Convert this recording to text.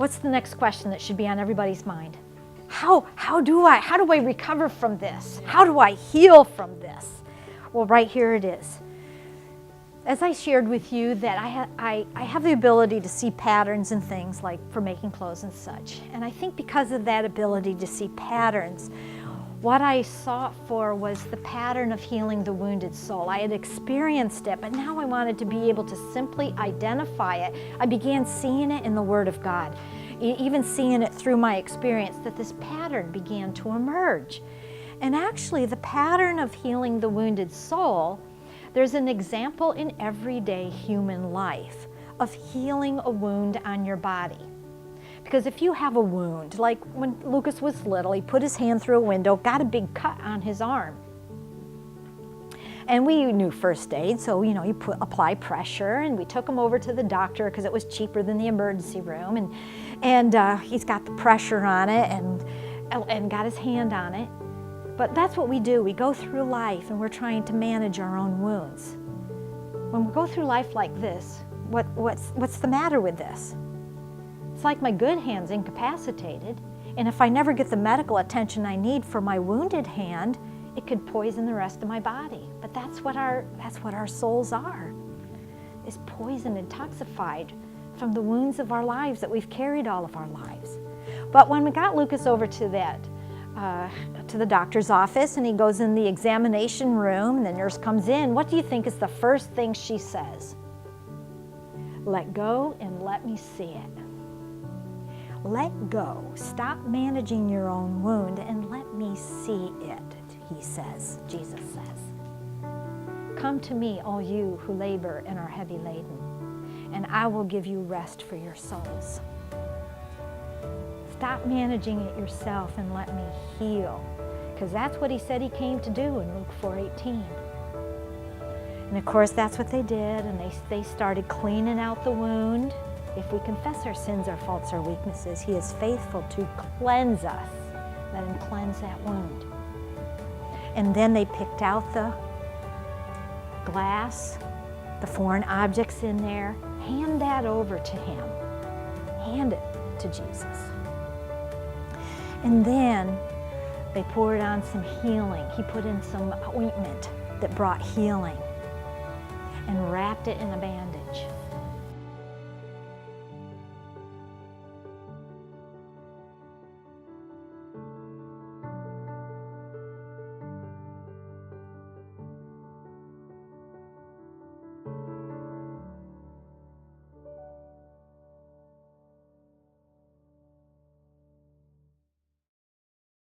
What's the next question that should be on everybody's mind? How do I recover from this? How do I heal from this? Well, right here it is. As I shared with you that I have the ability to see patterns and things, like for making clothes and such. And I think because of that ability to see patterns, what I sought for was the pattern of healing the wounded soul. I had experienced it, but now I wanted to be able to simply identify it. I began seeing it in the Word of God, even seeing it through my experience, that this pattern began to emerge. And actually, the pattern of healing the wounded soul, there's an example in everyday human life of healing a wound on your body. Because if you have a wound, like when Lucas was little, he put his hand through a window, got a big cut on his arm. And we knew first aid, so you apply pressure, and we took him over to the doctor because it was cheaper than the emergency room, and he's got the pressure on it and got his hand on it. But that's what we do. We go through life and we're trying to manage our own wounds. When we go through life like this, what's the matter with this? It's like my good hand's incapacitated, and if I never get the medical attention I need for my wounded hand, it could poison the rest of my body. But that's what our souls are, is poisoned and toxified from the wounds of our lives that we've carried all of our lives. But when we got Lucas over to the doctor's office, and he goes in the examination room, and the nurse comes in, what do you think is the first thing she says? Let go and let me see it. Let go. Stop managing your own wound and let me see it, he says, Jesus says. Come to me, all you who labor and are heavy laden, and I will give you rest for your souls. Stop managing it yourself and let me heal, because that's what he said he came to do in Luke 4:18. And of course, that's what they did, and they started cleaning out the wound. If we confess our sins, our faults, our weaknesses, he is faithful to cleanse us. Let him cleanse that wound. And then they picked out the glass, the foreign objects in there. Hand that over to him. Hand it to Jesus. And then they poured on some healing. He put in some ointment that brought healing and wrapped it in a bandage.